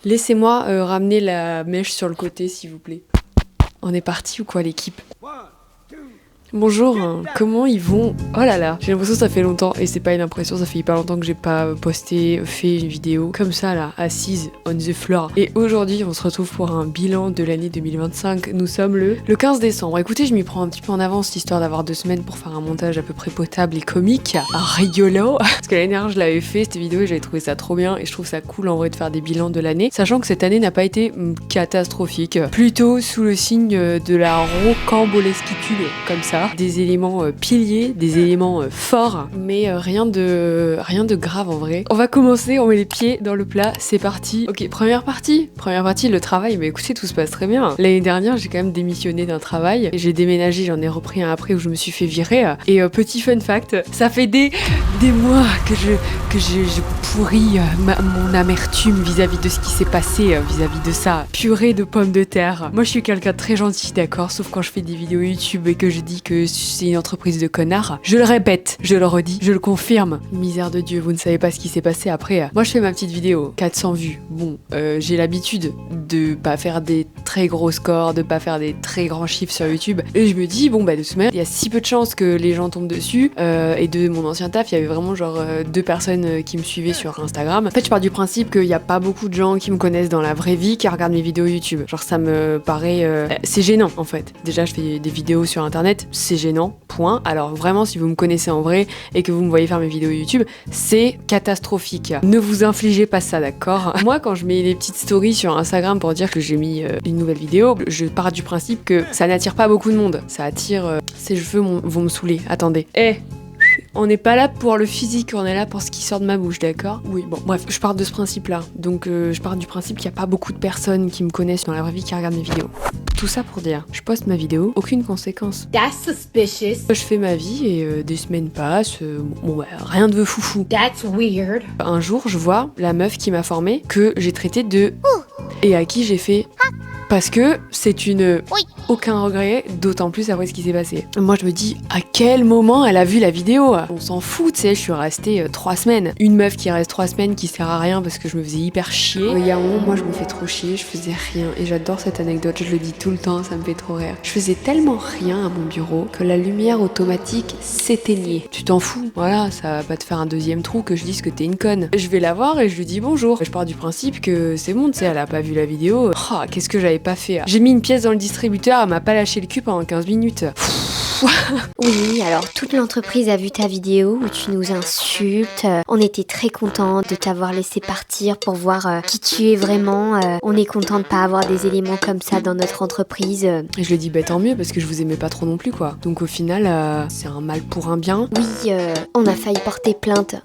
Laissez-moi ramener la mèche sur le côté, s'il vous plaît. On est parti ou quoi, l'équipe? Bonjour, comment ils vont? Oh là là, j'ai l'impression que ça fait longtemps, et c'est pas une impression, ça fait hyper longtemps que j'ai pas fait une vidéo comme ça là, assise on the floor. Et aujourd'hui, on se retrouve pour un bilan de l'année 2025. Nous sommes le 15 décembre. Écoutez, je m'y prends un petit peu en avance, histoire d'avoir 2 semaines pour faire un montage à peu près potable et comique, rigolo. Parce que l'année dernière, je l'avais fait cette vidéo et j'avais trouvé ça trop bien, et je trouve ça cool en vrai de faire des bilans de l'année, sachant que cette année n'a pas été catastrophique, plutôt sous le signe de la rocambolesquitude, comme ça. Des éléments piliers, des éléments forts, mais rien de grave en vrai. On va commencer, on met les pieds dans le plat, c'est parti. Ok, première partie, le travail. Mais écoutez, tout se passe très bien. L'année dernière, j'ai quand même démissionné d'un travail. J'ai déménagé, j'en ai repris un après où je me suis fait virer. Et petit fun fact, ça fait des mois que je pourris mon amertume vis-à-vis de ce qui s'est passé, vis-à-vis de ça. Purée de pommes de terre. Moi, je suis quelqu'un de très gentil, d'accord, sauf quand je fais des vidéos YouTube et que je dis que c'est une entreprise de connards. Je le répète, je le redis, je le confirme. Misère de Dieu, vous ne savez pas ce qui s'est passé après. Moi, je fais ma petite vidéo, 400 vues. Bon, j'ai l'habitude de pas faire des très gros scores, de pas faire des très grands chiffres sur YouTube. Et je me dis, bon, bah de toute manière, il y a si peu de chances que les gens tombent dessus. Et de mon ancien taf, il y avait vraiment genre 2 personnes qui me suivaient sur Instagram. En fait, je pars du principe qu'il n'y a pas beaucoup de gens qui me connaissent dans la vraie vie qui regardent mes vidéos YouTube. Genre, ça me paraît... c'est gênant, en fait. Déjà, je fais des vidéos sur Internet, c'est gênant, point. Alors vraiment, si vous me connaissez en vrai et que vous me voyez faire mes vidéos YouTube, c'est catastrophique. Ne vous infligez pas ça, d'accord? Moi, quand je mets des petites stories sur Instagram pour dire que j'ai mis une nouvelle vidéo, je pars du principe que ça n'attire pas beaucoup de monde. Ça attire... Ces cheveux vont me saouler. Attendez. On n'est pas là pour le physique, on est là pour ce qui sort de ma bouche, d'accord? Oui, bon, bref, je pars de ce principe-là. Donc, je pars du principe qu'il n'y a pas beaucoup de personnes qui me connaissent dans la vraie vie qui regardent mes vidéos. Tout ça pour dire, je poste ma vidéo, aucune conséquence. That's suspicious. Je fais ma vie et des semaines passent, bon, bah, rien de foufou. That's weird. Un jour, je vois la meuf qui m'a formée que j'ai traitée de... Et à qui j'ai fait... Parce que c'est une... Aucun regret, d'autant plus après ce qui s'est passé. Moi je me dis, à quel moment elle a vu la vidéo? On s'en fout, tu sais, je suis restée 3 semaines. Une meuf qui reste 3 semaines qui sert à rien parce que je me faisais hyper chier. Il y a un moment, moi je me fais trop chier, je faisais rien. Et j'adore cette anecdote, je le dis tout le temps, ça me fait trop rire. Je faisais tellement rien à mon bureau que la lumière automatique s'éteignait. Tu t'en fous, voilà, ça va pas te faire un deuxième trou que je dise que t'es une conne. Je vais la voir et je lui dis bonjour. Je pars du principe que c'est bon, tu sais, elle a pas vu la vidéo. Oh, qu'est-ce que j'avais pas fait? J'ai mis une pièce dans le distributeur, elle m'a pas lâché le cul pendant 15 minutes. Oui, alors toute l'entreprise a vu ta vidéo où tu nous insultes. On était très contents de t'avoir laissé partir pour voir qui tu es vraiment. On est content de pas avoir des éléments comme ça dans notre entreprise. Et je lui ai dit bah tant mieux parce que je vous aimais pas trop non plus quoi. Donc au final, c'est un mal pour un bien. Oui, on a failli porter plainte.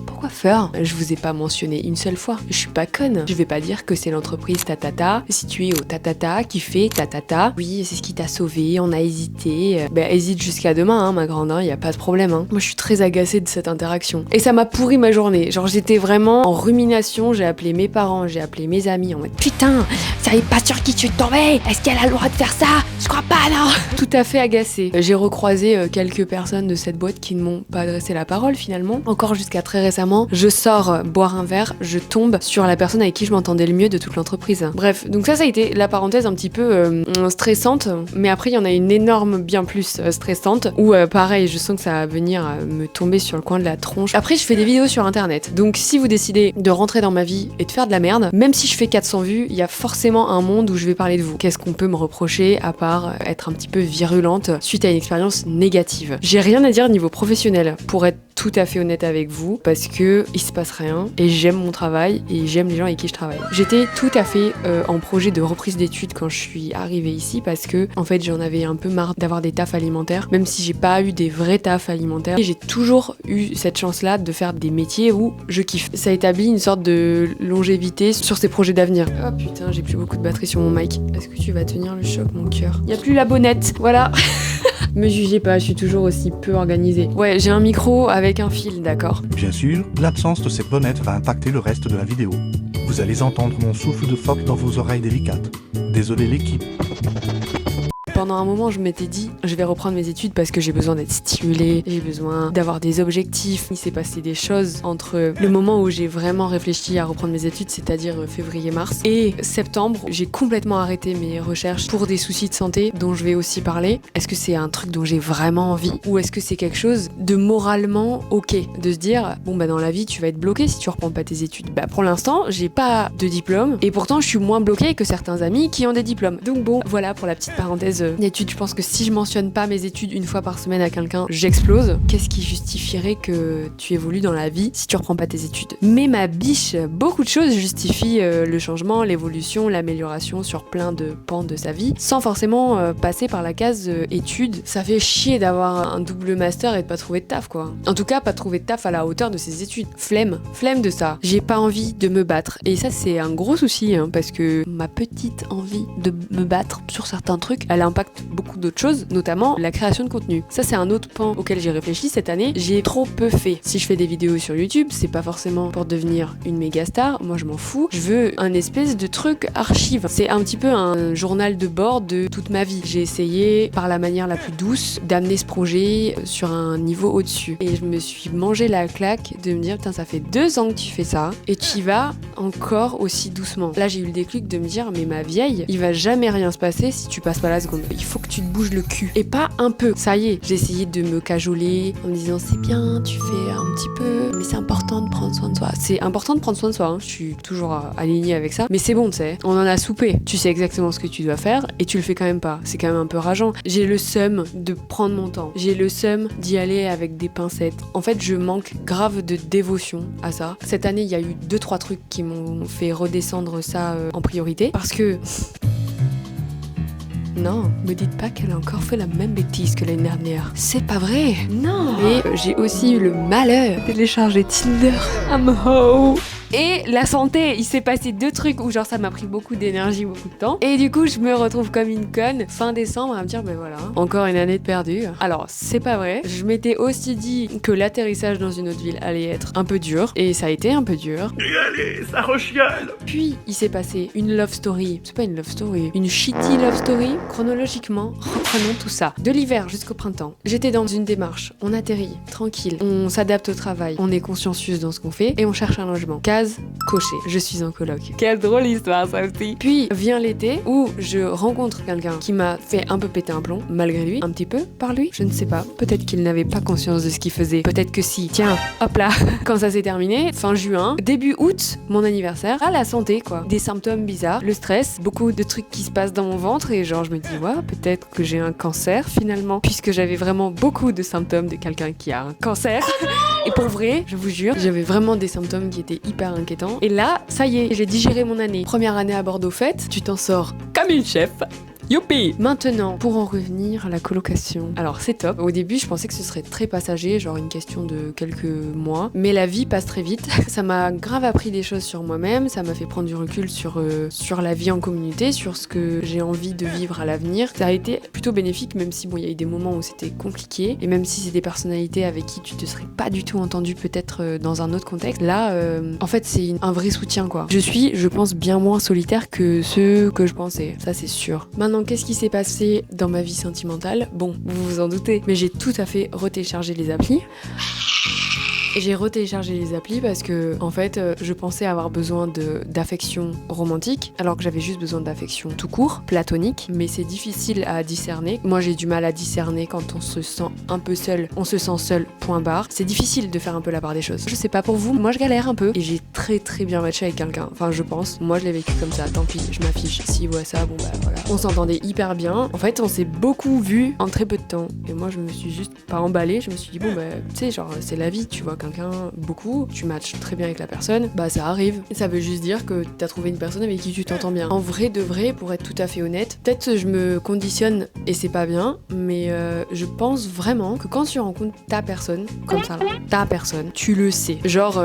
Pourquoi faire? Je vous ai pas mentionné une seule fois. Je suis pas conne. Je vais pas dire que c'est l'entreprise tatata, située au tatata, qui fait tatata. Oui, c'est ce qui t'a sauvé, on a hésité. Ben hésite jusqu'à demain, hein, ma grande, y a pas de problème. Hein. Moi je suis très agacée de cette interaction. Et ça m'a pourri ma journée. Genre j'étais vraiment en rumination, j'ai appelé mes parents, j'ai appelé mes amis en mode putain, ça est pas sûr qui tu es tombé? Est-ce qu'elle a le droit de faire ça? Je crois pas, non. Tout à fait agacée. J'ai recroisé quelques personnes de cette boîte qui ne m'ont pas adressé la parole finalement. Encore jusqu'à très récemment, je sors boire un verre, je tombe sur la personne avec qui je m'entendais le mieux de toute l'entreprise. Bref, donc ça a été la parenthèse un petit peu stressante, mais après il y en a une énorme bien plus stressante, où pareil, je sens que ça va venir me tomber sur le coin de la tronche. Après je fais des vidéos sur internet, donc si vous décidez de rentrer dans ma vie et de faire de la merde, même si je fais 400 vues, il y a forcément un monde où je vais parler de vous. Qu'est-ce qu'on peut me reprocher à part être un petit peu virulente suite à une expérience négative? J'ai rien à dire niveau professionnel, pour être tout à fait honnête avec vous, parce que il se passe rien et j'aime mon travail et j'aime les gens avec qui je travaille. J'étais tout à fait en projet de reprise d'études quand je suis arrivée ici parce que en fait j'en avais un peu marre d'avoir des tafs alimentaires, même si j'ai pas eu des vrais tafs alimentaires. Et j'ai toujours eu cette chance-là de faire des métiers où je kiffe. Ça établit une sorte de longévité sur ces projets d'avenir. Oh putain, j'ai plus beaucoup de batterie sur mon mic. Est-ce que tu vas tenir le choc, mon cœur? Y a plus la bonnette, voilà. Me jugez pas, je suis toujours aussi peu organisée. Ouais, j'ai un micro avec un fil, d'accord. Bien sûr, l'absence de cette bonnette va impacter le reste de la vidéo. Vous allez entendre mon souffle de phoque dans vos oreilles délicates. Désolé l'équipe. pendant un moment, je m'étais dit, je vais reprendre mes études parce que j'ai besoin d'être stimulée, j'ai besoin d'avoir des objectifs. Il s'est passé des choses entre le moment où j'ai vraiment réfléchi à reprendre mes études, c'est-à-dire février-mars, et septembre, j'ai complètement arrêté mes recherches pour des soucis de santé dont je vais aussi parler. Est-ce que c'est un truc dont j'ai vraiment envie ou est-ce que c'est quelque chose de moralement ok de se dire bon bah dans la vie tu vas être bloqué si tu reprends pas tes études. Bah pour l'instant j'ai pas de diplôme et pourtant je suis moins bloquée que certains amis qui ont des diplômes. Donc bon voilà pour la petite parenthèse d'études. Je pense que si je mentionne pas mes études une fois par semaine à quelqu'un, j'explose. Qu'est-ce qui justifierait que tu évolues dans la vie si tu reprends pas tes études? Mais ma biche, beaucoup de choses justifient le changement, l'évolution, l'amélioration sur plein de pans de sa vie sans forcément passer par la case études. Ça fait chier d'avoir un double master et de pas trouver de taf quoi. En tout cas pas trouver de taf à la hauteur de ses études. Flemme de ça. J'ai pas envie de me battre et ça c'est un gros souci parce que ma petite envie de me battre sur certains trucs, elle impacte beaucoup d'autres choses, notamment la création de contenu. Ça c'est un autre pan auquel j'ai réfléchi cette année. J'ai trop peu fait. Si je fais des vidéos sur YouTube, c'est pas forcément pour devenir une méga star. Moi je m'en fous. Je veux un espèce de truc archive. C'est un petit peu un journal de bord de toute ma vie. J'ai essayé par la manière la plus douce d'amener ce projet sur un niveau au-dessus. Et je me suis mangé la claque de me dire putain ça fait 2 ans que tu fais ça et tu y vas encore aussi doucement. Là j'ai eu le déclic de me dire mais ma vieille, il va jamais rien se passer si tu passes pas la seconde. Il faut que tu te bouges le cul. Et pas un peu. Ça y est, j'ai essayé de me cajoler en me disant c'est bien, tu fais un petit peu, mais c'est important de prendre soin de soi. C'est important de prendre soin de soi, je suis toujours alignée avec ça. Mais c'est bon, tu sais, on en a soupé. Tu sais exactement ce que tu dois faire et tu le fais quand même pas. C'est quand même un peu rageant. J'ai le seum de prendre mon temps. J'ai le seum d'y aller avec des pincettes. En fait, je manque grave de dévotion à ça. Cette année, il y a eu 2-3 trucs qui m'ont fait redescendre ça en priorité parce que... Non, me dites pas qu'elle a encore fait la même bêtise que l'année dernière. C'est pas vrai. Non. Mais j'ai aussi eu le malheur de télécharger Tinder. I'm ho. Et la santé, il s'est passé 2 trucs où genre ça m'a pris beaucoup d'énergie, beaucoup de temps. Et du coup, je me retrouve comme une conne fin décembre à me dire ben voilà, encore une année de perdue. Alors, c'est pas vrai. Je m'étais aussi dit que l'atterrissage dans une autre ville allait être un peu dur. Et ça a été un peu dur. Et allez, ça rechiale. Puis, il s'est passé une love story. C'est pas une love story, une shitty love story. Chronologiquement, reprenons tout ça. De l'hiver jusqu'au printemps. J'étais dans une démarche. On atterrit, tranquille. On s'adapte au travail. On est consciencieux dans ce qu'on fait. Et on cherche un logement. Case cochée. Je suis en coloc. Quelle drôle histoire ça aussi. Puis vient l'été où je rencontre quelqu'un qui m'a fait un peu péter un plomb, malgré lui, un petit peu par lui. Je ne sais pas. Peut-être qu'il n'avait pas conscience de ce qu'il faisait. Peut-être que si. Tiens, hop là. Quand ça s'est terminé, fin juin, début août, mon anniversaire, à la santé quoi. Des symptômes bizarres, le stress, beaucoup de trucs qui se passent dans mon ventre et genre je me dis ouais, peut-être que j'ai un cancer finalement, puisque j'avais vraiment beaucoup de symptômes de quelqu'un qui a un cancer. Et pour vrai, je vous jure, j'avais vraiment des symptômes qui étaient hyper inquiétants. Et là, ça y est, j'ai digéré mon année. Première année à Bordeaux fête, tu t'en sors comme une chef. Youpi! Maintenant, pour en revenir à la colocation. Alors, c'est top. Au début, je pensais que ce serait très passager, genre une question de quelques mois. Mais la vie passe très vite. Ça m'a grave appris des choses sur moi-même. Ça m'a fait prendre du recul sur la vie en communauté, sur ce que j'ai envie de vivre à l'avenir. Ça a été plutôt bénéfique, même si bon, il y a eu des moments où c'était compliqué. Et même si c'est des personnalités avec qui tu te serais pas du tout entendu peut-être dans un autre contexte. Là, en fait, c'est un vrai soutien, quoi. Je suis, je pense, bien moins solitaire que ce que je pensais. Ça, c'est sûr. Maintenant, qu'est-ce qui s'est passé dans ma vie sentimentale? Bon, vous vous en doutez, mais j'ai tout à fait retéléchargé les applis. Et j'ai retéléchargé les applis parce que, en fait, je pensais avoir besoin d'affection romantique, alors que j'avais juste besoin d'affection tout court, platonique, mais c'est difficile à discerner. Moi, j'ai du mal à discerner quand on se sent un peu seul. On se sent seul, point barre. C'est difficile de faire un peu la part des choses. Je sais pas pour vous, moi je galère un peu. Et j'ai très très bien matché avec quelqu'un. Enfin, je pense. Moi, je l'ai vécu comme ça. Tant pis, je m'affiche. S'il voit ça, bon bah voilà. On s'entendait hyper bien. En fait, on s'est beaucoup vu en très peu de temps. Et moi, je me suis juste pas emballée. Je me suis dit, bon bah, tu sais, genre, c'est la vie, tu vois. Quelqu'un beaucoup, tu matches très bien avec la personne, bah ça arrive. Et ça veut juste dire que t'as trouvé une personne avec qui tu t'entends bien. En vrai de vrai, pour être tout à fait honnête, peut-être que je me conditionne et c'est pas bien, mais je pense vraiment que quand tu rencontres ta personne, comme ça là, ta personne, tu le sais. Genre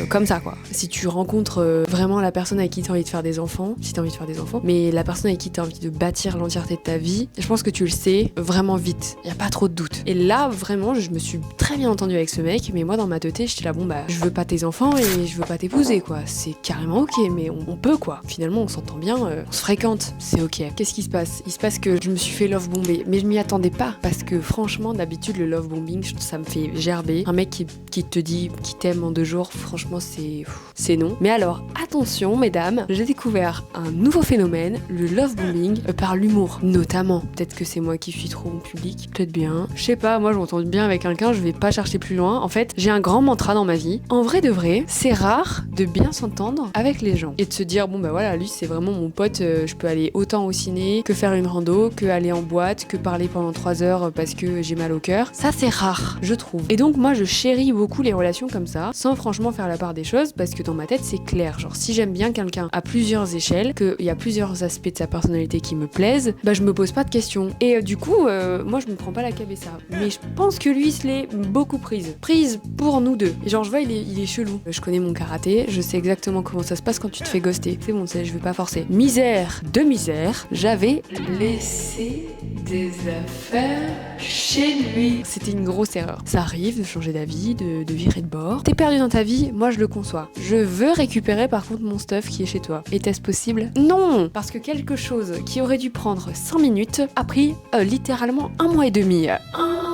comme ça quoi. Si tu rencontres vraiment la personne avec qui t'as envie de faire des enfants, si t'as envie de faire des enfants, mais la personne avec qui t'as envie de bâtir l'entièreté de ta vie, je pense que tu le sais vraiment vite. Y a pas trop de doute. Et là vraiment, je me suis très bien entendue avec ce mec, mais moi dans ma boîte de thé, j'étais là, bon bah, je veux pas tes enfants et je veux pas t'épouser, quoi. C'est carrément ok, mais on peut, quoi. Finalement, on s'entend bien, on se fréquente, c'est ok. Qu'est-ce qui se passe? Il se passe que je me suis fait love bomber, mais je m'y attendais pas, parce que franchement, d'habitude, le love bombing, ça me fait gerber. Un mec qui te dit qu'il t'aime en 2 jours, franchement, c'est non. Mais alors, attention, mesdames, j'ai découvert un nouveau phénomène, le love bombing, par l'humour, notamment. Peut-être que c'est moi qui suis trop en public, peut-être bien. Je sais pas, moi, je m'entends bien avec quelqu'un, je vais pas chercher plus loin. En fait, j'ai un grand mantra dans ma vie. En vrai de vrai, c'est rare de bien s'entendre avec les gens et de se dire, bon bah voilà, lui, c'est vraiment mon pote, je peux aller autant au ciné que faire une rando, que aller en boîte, que parler pendant 3 heures parce que j'ai mal au cœur. Ça, c'est rare, je trouve. Et donc, moi, je chéris beaucoup les relations comme ça, sans franchement faire la part des choses, parce que dans ma tête, c'est clair. Genre, si j'aime bien quelqu'un à plusieurs échelles, qu'il y a plusieurs aspects de sa personnalité qui me plaisent, bah, je me pose pas de questions. Et du coup, moi, je me prends pas la cabessa. Mais je pense que lui, se l'est beaucoup prise. Prise pour nous deux. Et genre, je vois, il est chelou. Je connais mon karaté, je sais exactement comment ça se passe quand tu te fais ghoster. C'est bon, je vais pas forcer. Misère de misère, j'avais laissé des affaires chez lui. C'était une grosse erreur. Ça arrive de changer d'avis, de virer de bord. T'es perdu dans ta vie, moi je le conçois. Je veux récupérer par contre mon stuff qui est chez toi. Était-ce possible? Non! Parce que quelque chose qui aurait dû prendre 5 minutes a pris littéralement 1 mois et demi. 1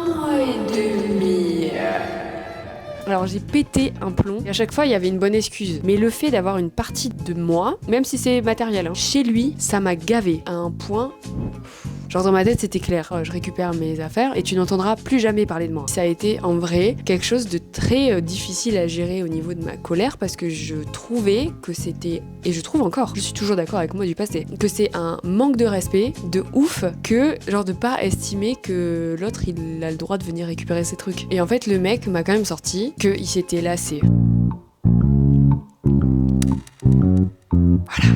mois et demi. Alors j'ai pété un plomb et à chaque fois il y avait une bonne excuse. Mais le fait d'avoir une partie de moi, même si c'est matériel, chez lui, ça m'a gavé à un point... Genre dans ma tête c'était clair, je récupère mes affaires et tu n'entendras plus jamais parler de moi. Ça a été en vrai quelque chose de très difficile à gérer au niveau de ma colère parce que je trouvais que c'était, et je trouve encore, je suis toujours d'accord avec moi du passé, que c'est un manque de respect de ouf que genre de pas estimer que l'autre il a le droit de venir récupérer ses trucs. Et en fait le mec m'a quand même sorti qu'il s'était lassé. Voilà.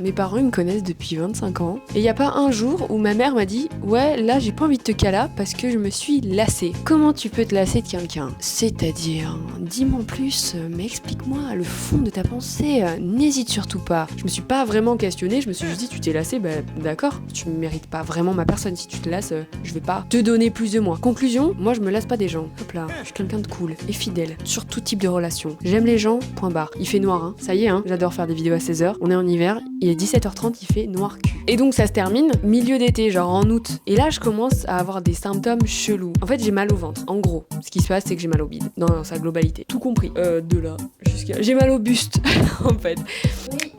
Mes parents ils me connaissent depuis 25 ans et il y a pas un jour où ma mère m'a dit « Ouais, là j'ai pas envie de te cala parce que je me suis lassée. » Comment tu peux te lasser de quelqu'un? C'est-à-dire, dis-moi en plus, mais explique-moi le fond de ta pensée, n'hésite surtout pas. Je me suis pas vraiment questionnée, je me suis juste dit « Tu t'es lassée, bah d'accord, tu mérites pas vraiment ma personne. Si tu te lasses, je vais pas te donner plus de moi. » Conclusion, moi je me lasse pas des gens. Hop là, je suis quelqu'un de cool et fidèle sur tout type de relation. J'aime les gens, point barre. Il fait noir, hein. Ça y est, hein. J'adore faire des vidéos à 16h. On est en hiver, il est 17h30, il fait noir cul. Et donc ça se termine milieu d'été, genre en août. Et là je commence à avoir des symptômes chelous. En fait j'ai mal au ventre. En gros, ce qui se passe c'est que j'ai mal au bide, dans sa globalité. Tout compris. De là jusqu'à... J'ai mal au buste, en fait. Oui.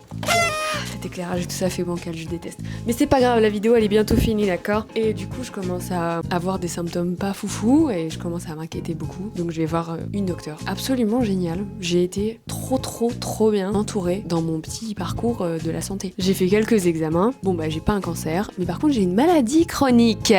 Cet éclairage tout ça fait bancal, je déteste. Mais c'est pas grave, la vidéo elle est bientôt finie, d'accord? Et du coup je commence à avoir des symptômes pas foufou et je commence à m'inquiéter beaucoup. Donc je vais voir une docteure. Absolument géniale. J'ai été trop bien entourée dans mon petit parcours de la santé. J'ai fait quelques examens. Bon bah j'ai pas un cancer, mais par contre j'ai une maladie chronique.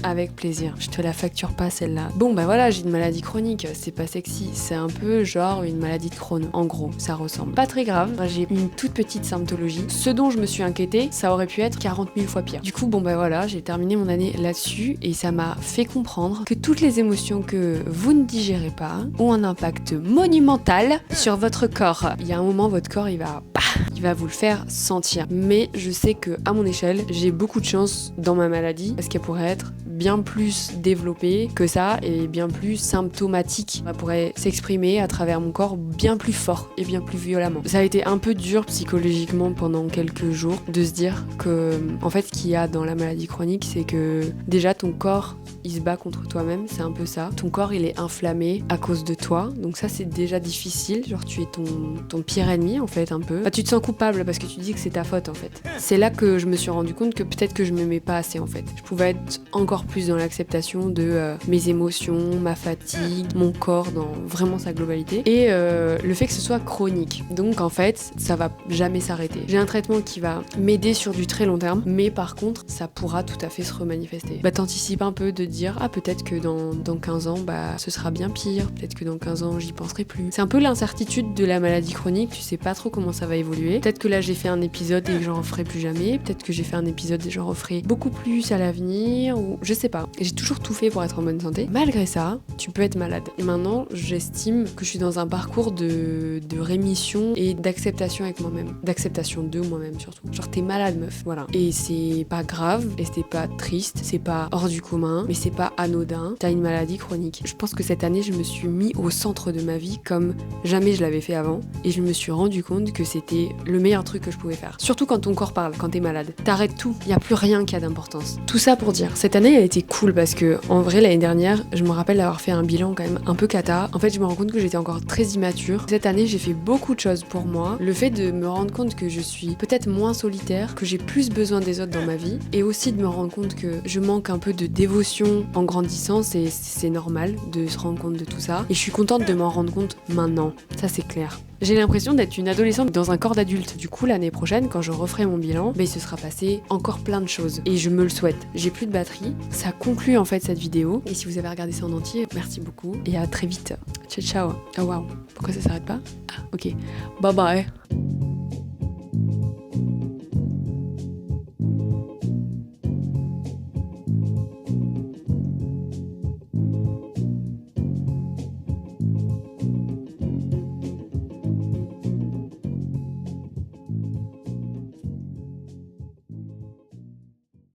Avec plaisir, je te la facture pas celle-là. Bon bah voilà, j'ai une maladie chronique, c'est pas sexy, c'est un peu genre une maladie de Crohn, en gros, ça ressemble. Pas très grave, j'ai une toute petite symptologie. Ce dont je me suis inquiétée, ça aurait pu être 40 000 fois pire. Du coup, bon bah voilà, j'ai terminé mon année là-dessus et ça m'a fait comprendre que toutes les émotions que vous ne digérez pas ont un impact monumental sur votre corps. Il y a un moment, votre corps, il va vous le faire sentir. Mais je sais que à mon échelle, j'ai beaucoup de chance dans ma maladie parce qu'elle pourrait être bien plus développée que ça et bien plus symptomatique. Ça pourrait s'exprimer à travers mon corps bien plus fort et bien plus violemment. Ça a été un peu dur psychologiquement pendant quelques jours de se dire que en fait ce qu'il y a dans la maladie chronique c'est que déjà ton corps il se bat contre toi-même, c'est un peu ça. Ton corps il est inflammé à cause de toi, donc ça c'est déjà difficile, genre tu es ton pire ennemi en fait un peu. Enfin, tu te sens coupable parce que tu dis que c'est ta faute en fait. C'est là que je me suis rendu compte que peut-être que je m'aimais pas assez en fait. Je pouvais être encore plus dans l'acceptation de mes émotions, ma fatigue, mon corps dans vraiment sa globalité et le fait que ce soit chronique. Donc en fait ça va jamais s'arrêter. J'ai un traitement qui va m'aider sur du très long terme, mais par contre ça pourra tout à fait se remanifester. Bah t'anticipes un peu de dire ah peut-être que dans 15 ans bah ce sera bien pire, peut-être que dans 15 ans j'y penserai plus. C'est un peu l'incertitude de la maladie chronique, tu sais pas trop comment ça va évoluer. Peut-être que là j'ai fait un épisode et que j'en referai plus jamais, peut-être que j'ai fait un épisode et j'en referai beaucoup plus à l'avenir, ou je sais pas. J'ai toujours tout fait pour être en bonne santé. Malgré ça, tu peux être malade. Et maintenant, j'estime que je suis dans un parcours de rémission et d'acceptation avec moi-même. D'acceptation de moi-même surtout. Genre t'es malade meuf, voilà. Et c'est pas grave, et c'est pas triste, c'est pas hors du commun, mais c'est pas anodin. T'as une maladie chronique. Je pense que cette année, je me suis mis au centre de ma vie comme jamais je l'avais fait avant, et je me suis rendu compte que c'était le meilleur truc que je pouvais faire. Surtout quand ton corps parle, quand t'es malade. T'arrêtes tout, y a plus rien qui a d'importance. Tout ça pour dire, cette année elle a été cool parce que en vrai l'année dernière, je me rappelle d'avoir fait un bilan quand même un peu cata. En fait, je me rends compte que j'étais encore très immature. Cette année, j'ai fait beaucoup de choses pour moi. Le fait de me rendre compte que je suis peut-être moins solitaire, que j'ai plus besoin des autres dans ma vie, et aussi de me rendre compte que je manque un peu de dévotion en grandissant, c'est normal de se rendre compte de tout ça. Et je suis contente de m'en rendre compte maintenant. Ça c'est clair. J'ai l'impression d'être une adolescente dans un corps d'adulte. Du coup, l'année prochaine, quand je referai mon bilan, il se sera passé encore plein de choses. Et je me le souhaite. J'ai plus de batterie. Ça conclut en fait cette vidéo. Et si vous avez regardé ça en entier, merci beaucoup. Et à très vite. Ciao, ciao. Oh waouh. Pourquoi ça s'arrête pas? Ah, ok. Bye bye.